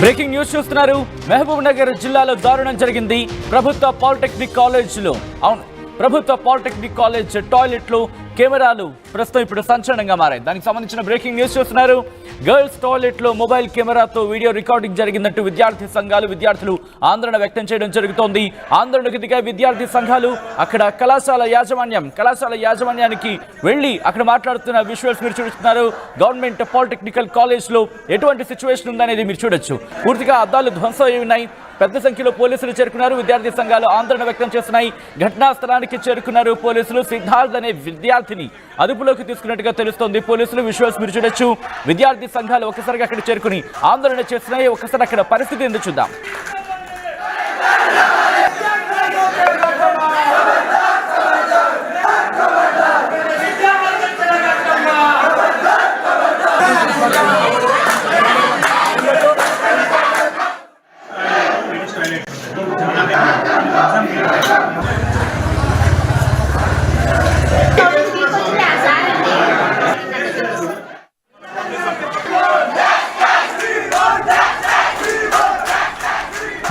Breaking news చూస్తున్నారు. మహబూబ్ నగర్ జిల్లాలో దారుణం జరిగింది. ప్రభుత్వ పాలిటెక్నిక్ కాలేజ్లో ప్రభుత్వ పాలిటెక్నిక్ కాలేజ్ టాయిలెట్లు కెమెరాలు ప్రస్తుతం ఇప్పుడు సంచలనంగా మారాయి. దానికి సంబంధించిన బ్రేకింగ్ న్యూస్ చూస్తున్నారు. గర్ల్స్ టాయిలెట్లో మొబైల్ కెమెరాతో వీడియో రికార్డింగ్ జరిగినట్టు విద్యార్థి సంఘాలు విద్యార్థులు ఆందోళన వ్యక్తం చేయడం జరుగుతోంది. ఆందోళనకు దిగా విద్యార్థి సంఘాలు అక్కడ కళాశాల యాజమాన్యానికి వెళ్లి అక్కడ మాట్లాడుతున్న విజువల్స్ మీరు చూస్తున్నారు. గవర్నమెంట్ పాలిటెక్నికల్ కాలేజ్లో ఎటువంటి సిచ్యువేషన్ ఉందనేది మీరు చూడొచ్చు. పూర్తిగా అద్దాలు ధ్వంసం అయి ఉన్నాయి. పెద్ద సంఖ్యలో పోలీసులు చేరుకున్నారు. విద్యార్థి సంఘాలు ఆందోళన వ్యక్తం చేస్తున్నాయి. ఘటనా స్థలానికి చేరుకున్నారు పోలీసులు. సిద్ధార్థ్ అనే విద్యార్థిని అదుపులోకి తీసుకున్నట్టుగా తెలుస్తోంది. పోలీసులు విజువల్స్ మీరు చూడొచ్చు. విద్యార్థి సంఘాలు ఒక్కసారిగా అక్కడ చేరుకుని ఆందోళన చేస్తున్నాయి. ఒక్కసారి అక్కడ పరిస్థితి ఎందుకు చూద్దాం.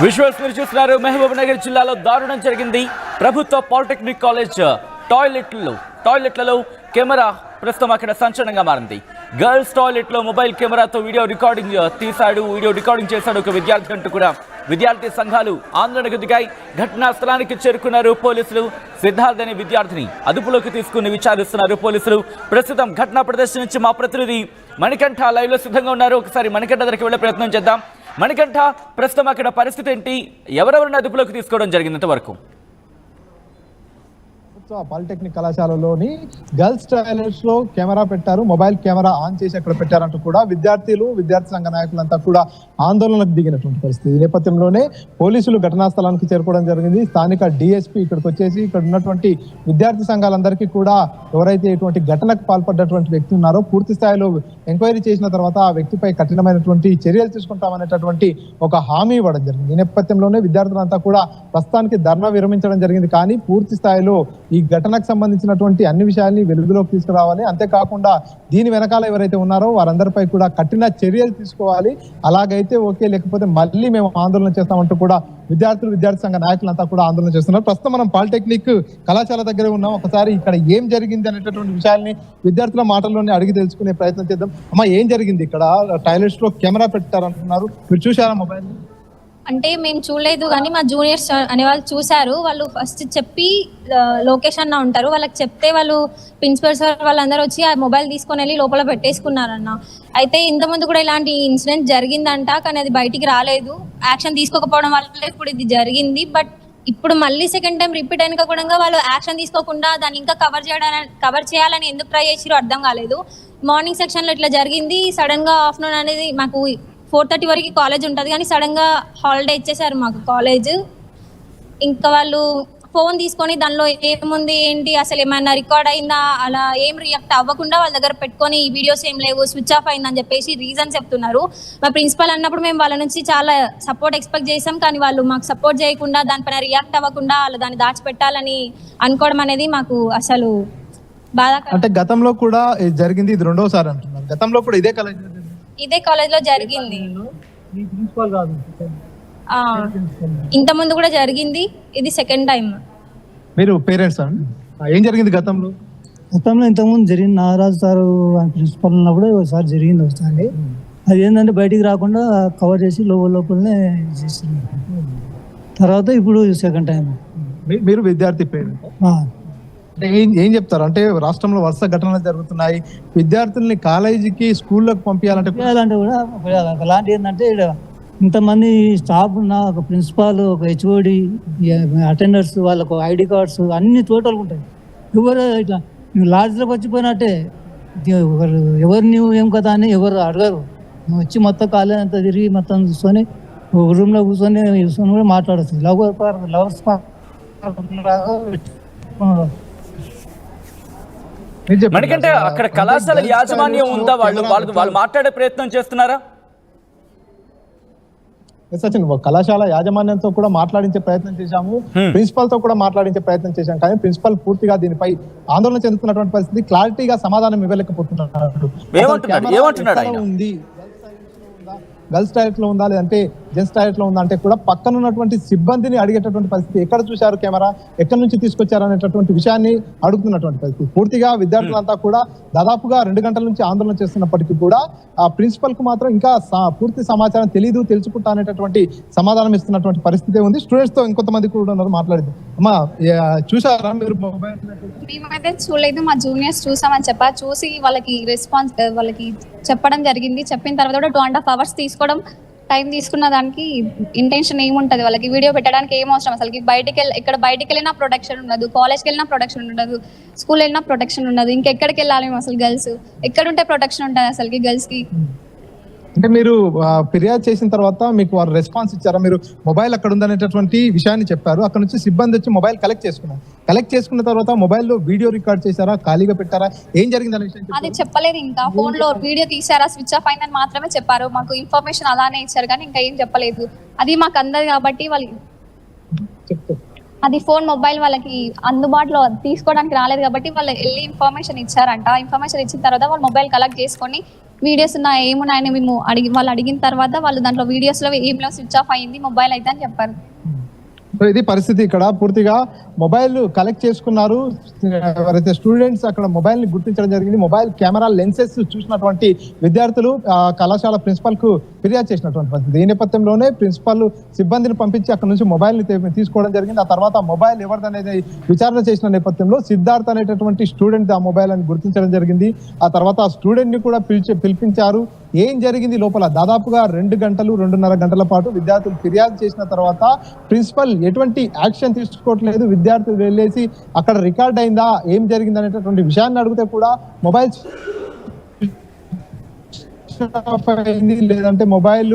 విజువల్స్ మీరు చూస్తున్నారు. మహబూబ్ నగర్ జిల్లాలో దారుణం జరిగింది. ప్రభుత్వ పాలిటెక్నిక్ కాలేజ్ టాయిలెట్లలో కెమెరా ప్రస్తుతం అక్కడ సంచలనంగా మారింది. గర్ల్స్ టాయిలెట్లో మొబైల్ కెమెరాతో వీడియో రికార్డింగ్ చేశాడు ఒక విద్యార్థి అంటూ కూడా విద్యార్థి సంఘాలు ఆందోళనకు దిగాయి. ఘటనా స్థలానికి చేరుకున్నారు పోలీసులు. సిద్ధార్థ్ అనే విద్యార్థిని అదుపులోకి తీసుకుని విచారిస్తున్నారు పోలీసులు. ప్రస్తుతం ఘటనా ప్రదర్శన నుంచి మా ప్రతినిధి మణికంఠ లైవ్ లో సిద్ధంగా ఉన్నారు. ఒకసారి మణికంఠ దగ్గరికి వెళ్లే ప్రయత్నం చేద్దాం. మణికంఠ, ప్రస్తుతం అక్కడ పరిస్థితి ఏంటి? ఎవరెవరిని అదుపులోకి తీసుకోవడం జరిగింది ఇంతవరకు? పాలిటెక్నిక్ కళాశాలలోని గర్ల్స్ టాయిలెట్స్ లో కెమెరా పెట్టారు. మొబైల్ కెమెరా ఆన్ చేసి అక్కడ పెట్టారంటూ కూడా విద్యార్థి సంఘ నాయకులంతా కూడా ఆందోళనకు దిగినటువంటి పరిస్థితి. ఈ నేపథ్యంలోనే పోలీసులు ఘటనా స్థలానికి చేరుకోవడం జరిగింది. స్థానిక డిఎస్పీ ఇక్కడికి వచ్చేసి ఇక్కడ ఉన్నటువంటి విద్యార్థి సంఘాలందరికీ కూడా ఎవరైతే ఇటువంటి ఘటనకు పాల్పడ్డటువంటి వ్యక్తి ఉన్నారో పూర్తి స్థాయిలో ఎంక్వైరీ చేసిన తర్వాత ఆ వ్యక్తిపై కఠినమైనటువంటి చర్యలు తీసుకుంటామనేటటువంటి ఒక హామీ ఇవ్వడం జరిగింది. ఈ నేపథ్యంలోనే విద్యార్థులంతా కూడా ప్రస్తుతానికి ధర్నా విరమించడం జరిగింది. కానీ పూర్తి స్థాయిలో ఈ ఘటనకు సంబంధించినటువంటి అన్ని విషయాల్ని వెలుగులోకి తీసుకురావాలి. అంతేకాకుండా దీని వెనకాల ఎవరైతే ఉన్నారో వారందరిపై కూడా కఠిన చర్యలు తీసుకోవాలి. అలాగైతే ఓకే, లేకపోతే మళ్ళీ మేము ఆందోళన చేస్తామంటూ కూడా విద్యార్థి సంఘ నాయకులంతా కూడా ఆందోళన చేస్తున్నారు. ప్రస్తుతం మనం పాలిటెక్నిక్ కళాశాల దగ్గర ఉన్నాం. ఒకసారి ఇక్కడ ఏం జరిగింది అనేటటువంటి విషయాల్ని విద్యార్థుల మాటల్లోనే అడిగి తెలుసుకునే ప్రయత్నం చేద్దాం. అమ్మా, ఏం జరిగింది? ఇక్కడ టాయిలెట్స్ లో కెమెరా పెట్టారంటున్నారు, మీరు చూసారా మొబైల్? అంటే మేము చూడలేదు, కానీ మా జూనియర్స్ అనే వాళ్ళు చూశారు. వాళ్ళు ఫస్ట్ చెప్పి లొకేషన్ ఉంటారు, వాళ్ళకి చెప్తే వాళ్ళు ప్రిన్సిపల్ సార్ వాళ్ళందరూ వచ్చి ఆ మొబైల్ తీసుకొని వెళ్ళి లోపల పెట్టేసుకున్నారన్న. అయితే ఇంతకుముందు కూడా ఇలాంటి ఇన్సిడెంట్ జరిగిందంట, కానీ అది బయటికి రాలేదు. యాక్షన్ తీసుకోకపోవడం వల్ల ఇప్పుడు ఇది జరిగింది. బట్ ఇప్పుడు మళ్ళీ సెకండ్ టైం రిపీట్ అయిన కూడా వాళ్ళు యాక్షన్ తీసుకోకుండా దాన్ని ఇంకా కవర్ చేయాలని ఎందుకు ట్రై చేసిరో అర్థం కాలేదు. మార్నింగ్ సెక్షన్లో ఇట్లా జరిగింది. సడన్గా ఆఫ్టర్నూన్ అనేది మాకు 4:30 వరకు కాలేజ్ ఉంటుంది, కానీ సడన్గా హాలిడే ఇచ్చేసారు మాకు కాలేజ్. ఇంకా వాళ్ళు ఫోన్ తీసుకొని దానిలో ఏముంది ఏంటి అసలు ఏమైనా రికార్డ్ అయిందా అలా ఏం రియాక్ట్ అవ్వకుండా వాళ్ళ దగ్గర పెట్టుకొని ఈ వీడియోస్ ఏం లేవు, స్విచ్ ఆఫ్ అయిందని చెప్పేసి రీజన్ చెప్తున్నారు. మా ప్రిన్సిపల్ అన్నప్పుడు మేము వాళ్ళ నుంచి చాలా సపోర్ట్ ఎక్స్పెక్ట్ చేసాం, కానీ వాళ్ళు మాకు సపోర్ట్ చేయకుండా దానిపైన రియాక్ట్ అవ్వకుండా వాళ్ళు దాన్ని దాచిపెట్టాలని అనుకోవడం అనేది మాకు అసలు బాధ. అంటే గతంలో కూడా జరిగింది, ఇది రెండోసారి అంటున్నారు. గతంలో కూడా ఇదే కాలేజ్ లో జరిగింది, ఇంత ముందు కూడా జరిగింది, ఇది సెకండ్ టైం. మీరు పేరెంట్స్ ఏం జరిగింది గతంలో? ఇంతకుముందు జరిగింది. నాగరాజు సార్ ప్రిన్సిపల్ ఉన్నప్పుడు ఒకసారి జరిగింది ఒకసారి. అది ఏంటంటే బయటికి రాకుండా కవర్ చేసి లోపలనే చేస్తున్నారు. తర్వాత ఇప్పుడు సెకండ్ టైం. మీరు విద్యార్థి పేరెంట్ అంటే ఏం చెప్తారు? అంటే రాష్ట్రంలో వరుస ఘటనలు జరుగుతున్నాయి. విద్యార్థుల్ని కాలేజీకి స్కూల్లోకి పంపించాలంటే కూడా అలాంటి ఏంటంటే ఇంతమంది స్టాఫ్ ఉన్న ఒక ప్రిన్సిపాల్, ఒక హెచ్ఓడి, అటెండర్స్, వాళ్ళకు ఐడి కార్డ్స్ అన్ని టోటల్గా ఉంటాయి. ఎవరు ఇట్లా లాడ్జ్లోకి వచ్చిపోయినట్టే ఎవరు నువ్వు ఏం కదా అని ఎవరు అడగరు. నువ్వు వచ్చి మొత్తం కాలేజ్ అంతా తిరిగి మొత్తం చూసుకొని ఒక రూమ్లో కూర్చొని కూడా మాట్లాడచ్చు. లవర్స్ మనకంటే అక్కడ కళాశాల యాజమాన్యం ఉందా? వాళ్ళు మాట్లాడే ప్రయత్నం చేస్తున్నారా? సచిన్, కళాశాల యాజమాన్యంతో కూడా మాట్లాడించే ప్రయత్నం చేశాము, ప్రిన్సిపల్ తో కూడా మాట్లాడించే ప్రయత్నం చేశాం. కానీ ప్రిన్సిపల్ పూర్తిగా దీనిపై ఆందోళన చెందుతున్నటువంటి పరిస్థితి, క్లారిటీగా సమాధానం ఇవ్వలేకపోతున్నారు. గర్ల్స్ టాయిలెట్ లో ఉందా లేదంటే జెంట్స్ టాయిలెట్ లో ఉందా అంటే కూడా పక్కన ఉన్నటువంటి సిబ్బందిని అడిగేటటువంటి పరిస్థితి, ఎక్కడ చూశారు కెమెరా, ఎక్కడి నుంచి తీసుకొచ్చారు అనేటటువంటి విషయాన్ని అడుగుతున్నటువంటి పరిస్థితి. పూర్తిగా విద్యార్థులంతా కూడా దాదాపుగా 2 గంటల నుంచి ఆందోళన చేస్తున్నప్పటికీ కూడా ఆ ప్రిన్సిపల్ కు మాత్రం ఇంకా పూర్తి సమాచారం తెలియదు, తెలుసుకుంటా అనేటటువంటి సమాధానం ఇస్తున్నటువంటి పరిస్థితి ఉంది. స్టూడెంట్స్ తో ఇంకొంతమంది కూడా ఉన్నారు, మాట్లాడేది. అమ్మా, చూసారా మీరు మొబైల్? మేమైతే చూడలేదు, మా జూనియర్స్ చూసామని చెప్పారు. చూసి వాళ్ళకి చెప్పడం జరిగింది. చెప్పిన తర్వాత కూడా 2.5 hours తీసుకోవడం, టైం తీసుకున్న దానికి ఇంటెన్షన్ ఏముంటది, వాళ్ళకి వీడియో పెట్టడానికి ఏం అవసరం? అసలు బయటికి వెళ్ళినా ప్రొటెక్షన్ ఉండదు, కాలేజ్కి వెళ్ళినా ప్రొటెక్షన్ ఉండదు, స్కూల్ వెళ్ళినా ప్రొటెక్షన్ ఉండదు. ఇంకెక్కడికి వెళ్ళాలి అసలు? గర్ల్స్ ఎక్కడుంటే ప్రొటెక్షన్ ఉంటుంది అసలుకి గర్ల్స్ కి? అంటే మీరు ఫిర్యాదు చేసిన తర్వాత మీకు వారు రెస్పాన్స్ ఇచ్చారా? మీరు మొబైల్ అక్కడ ఉందనేటటువంటి విషయాన్ని చెప్పారు, అక్కడ నుంచి సిబ్బంది వచ్చి మొబైల్ కలెక్ట్ చేసుకున్నారు. కలెక్ట్ చేసుకున్న తర్వాత మొబైల్లో వీడియో రికార్డ్ చేశారా, ఖాళీగా పెట్టారా, ఏం జరిగింది అనే విషయం అది చెప్పలేదు. ఇంకా ఫోన్ లో వీడియో తీసారా, స్విచ్ ఆఫ్ అయిందని మాత్రమే చెప్పారు. మాకు ఇన్ఫర్మేషన్ అలానే ఇచ్చారు కానీ ఇంకా ఏం చెప్పలేదు. అది మాకు అందదు కాబట్టి వాళ్ళు అది మొబైల్ వాళ్ళకి అందుబాటులో తీసుకోవడానికి రాలేదు కాబట్టి వాళ్ళు వెళ్ళి ఇన్ఫర్మేషన్ ఇచ్చారంట. ఇన్ఫర్మేషన్ ఇచ్చిన తర్వాత వాళ్ళు మొబైల్ కలెక్ట్ చేసుకొని వీడియోస్ ఏమున్నాయని మేము వాళ్ళు అడిగిన తర్వాత వాళ్ళు దాంట్లో వీడియోస్ లో ఏం లేవు, స్విచ్ ఆఫ్ అయింది మొబైల్ అయితే అని చెప్పారు. ఇది పరిస్థితి. ఇక్కడ పూర్తిగా మొబైల్ కలెక్ట్ చేసుకున్నారు. ఎవరైతే స్టూడెంట్స్ అక్కడ మొబైల్ ని గుర్తించడం జరిగింది. మొబైల్ కెమెరా లెన్సెస్ చూసినటువంటి విద్యార్థులు కళాశాల ప్రిన్సిపల్ కు ఫిర్యాదు చేసినటువంటి పరిస్థితి. ఈ నేపథ్యంలోనే ప్రిన్సిపల్ సిబ్బందిని పంపించి అక్కడ నుంచి మొబైల్ ని తీసుకోవడం జరిగింది. ఆ తర్వాత మొబైల్ ఎవరిదనేది విచారణ చేసిన నేపథ్యంలో సిద్ధార్థ్ అనేటటువంటి స్టూడెంట్ ఆ మొబైల్ అని గుర్తించడం జరిగింది. ఆ తర్వాత ఆ స్టూడెంట్ ని కూడా పిలిపించారు. ఏం జరిగింది లోపల? దాదాపుగా 2.5 గంటల పాటు విద్యార్థులు ఫిర్యాదు చేసిన తర్వాత ప్రిన్సిపల్ ఎటువంటి యాక్షన్ తీసుకోవట్లేదు. విద్యార్థులు వెళ్ళేసి అక్కడ రికార్డ్ అయిందా, ఏం జరిగింది అనేటటువంటి విషయాన్ని అడిగితే కూడా మొబైల్ లేదంటే మొబైల్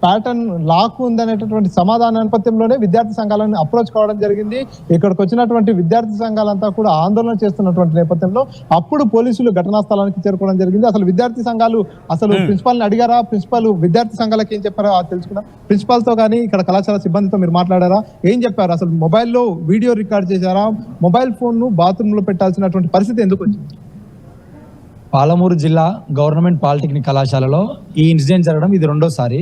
ప్యాటర్న్ లాక్ ఉందనేటటువంటి సమాధాన నేపథ్యంలోనే విద్యార్థి సంఘాలను అప్రోచ్ కావడం జరిగింది. ఇక్కడికి వచ్చినటువంటి విద్యార్థి సంఘాలంతా కూడా ఆందోళన చేస్తున్నటువంటి నేపథ్యంలో అప్పుడు పోలీసులు ఘటనా స్థలానికి చేరుకోవడం జరిగింది. అసలు విద్యార్థి సంఘాలు అసలు ప్రిన్సిపల్ ని అడిగారా, ప్రిన్సిపల్ విద్యార్థి సంఘాలకు ఏం చెప్పారో తెలుసుకున్నాం. ప్రిన్సిపల్ తో కానీ ఇక్కడ కళాశాల సిబ్బందితో మీరు మాట్లాడారా, ఏం చెప్పారు? అసలు మొబైల్లో వీడియో రికార్డ్ చేశారా? మొబైల్ ఫోన్ ను బాత్రూమ్ లో పెట్టాల్సినటువంటి పరిస్థితి ఎందుకు వచ్చింది? పాలమూరు జిల్లా గవర్నమెంట్ పాలిటెక్నిక్ కళాశాలలో ఈ ఇన్సిడెంట్ జరగడం ఇది రెండోసారి.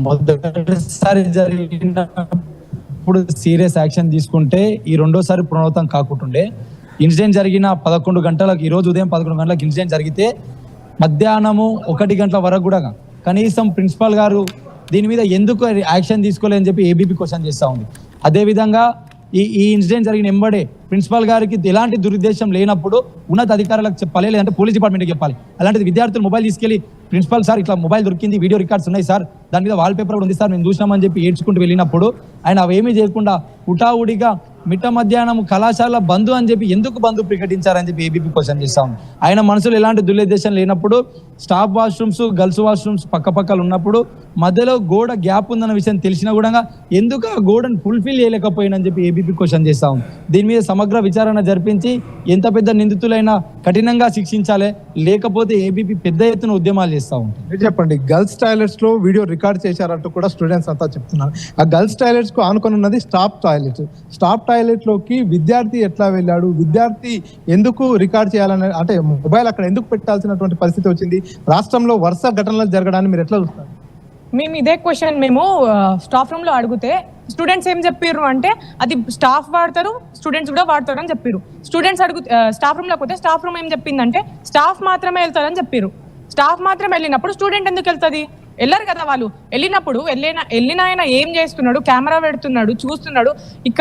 మొదటిసారి జరిగినప్పుడు సీరియస్ యాక్షన్ తీసుకుంటే ఈ రెండోసారి పునరావృతం కాకుంటుండే. ఇన్సిడెంట్ జరిగిన 11 గంటలకు, ఈరోజు ఉదయం 11 గంటలకు ఇన్సిడెంట్ జరిగితే మధ్యాహ్నము 1 గంటల వరకు కూడా కనీసం ప్రిన్సిపాల్ గారు దీని మీద ఎందుకు యాక్షన్ తీసుకోలేదని చెప్పి ఏబీపీ క్వశ్చన్ చేస్తూ ఉంది. అదేవిధంగా ఈ ఇన్సిడెంట్ జరిగిన ఎంబడే ప్రిన్సిపాల్ గారికి ఎలాంటి దురుద్దేశం లేనప్పుడు ఉన్నత అధికారులకు చెప్పాలి, లేదంటే పోలీస్ డిపార్ట్మెంట్కి చెప్పాలి. అలాంటిది విద్యార్థులు మొబైల్ తీసుకెళ్లి ప్రిన్సిపల్ సార్ ఇట్లా మొబైల్ దొరికింది, వీడియో రికార్డ్స్ ఉన్నాయి సార్, దాని మీద వాల్ పేపర్ కూడా ఉంది సార్, మేము చూసినామని చెప్పి ఏడ్చుకుంటూ వెళ్ళినప్పుడు ఆయన అవేమీ చేయకుండా హుటాహుడిగా మిట్ట మధ్యాహ్నం కళాశాల బంధు అని చెప్పి ఎందుకు బంధు ప్రకటించారని చెప్పి ఏబీపీ క్వశ్చన్ చేస్తా ఉంది. ఆయన మనసులో ఎలాంటి దురుద్దేశం లేనప్పుడు స్టాఫ్ వాష్రూమ్స్, గర్ల్స్ వాష్రూమ్స్ పక్కపక్కలు ఉన్నప్పుడు మధ్యలో గోడ గ్యాప్ ఉందన్న విషయం తెలిసినా కూడా ఎందుకు ఆ గోడను ఫుల్ఫిల్ చేయలేకపోయినని చెప్పి ఏబీపీ క్వశ్చన్ చేస్తా ఉంది. దీని మీద సమగ్ర విచారణ జరిపించి ఎంత పెద్ద నిందితులైనా కఠినంగా శిక్షించాలి, లేకపోతే ఏబీపీ పెద్ద ఎత్తున ఉద్యమాలు చేస్తూ ఉంటాయి. మీరు చెప్పండి, గర్ల్స్ టాయిలెట్స్ లో వీడియో రికార్డ్ చేశారంటూ కూడా స్టూడెంట్స్ అంతా చెప్తున్నారు. ఆ గర్ల్స్ టాయిలెట్స్ కు ఆనుకొని ఉన్నది స్టాఫ్ టాయిలెట్. స్టాఫ్ టాయిలెట్ లోకి విద్యార్థి ఎట్లా వెళ్ళాడు, విద్యార్థి ఎందుకు రికార్డ్ చేయాలని, అంటే మొబైల్ అక్కడ ఎందుకు పెట్టాల్సినటువంటి పరిస్థితి వచ్చింది? రాష్ట్రంలో వరుస ఘటనలు జరగడాన్ని మీరు ఎట్లా చూస్తారు? మేము ఇదే క్వశ్చన్ మేము స్టాఫ్ రూమ్ లో అడిగితే స్టూడెంట్స్ ఏం చెప్పారు అంటే అది స్టాఫ్ వాడతారు, స్టూడెంట్స్ కూడా వాడతారు అని చెప్పారు. స్టూడెంట్స్ స్టాఫ్ రూమ్ లోకి పోతే స్టాఫ్ రూమ్ ఏం చెప్పిందంటే స్టాఫ్ మాత్రమే వెళ్తారని చెప్పారు. స్టాఫ్ మాత్రమే వెళ్ళినప్పుడు స్టూడెంట్ ఎందుకు వెళ్తుంది? వెళ్ళరు కదా వాళ్ళు. వెళ్ళినప్పుడు వెళ్ళిన ఆయన ఏం చేస్తున్నాడు, కెమెరా పెడుతున్నాడు, చూస్తున్నాడు. ఇక్కడ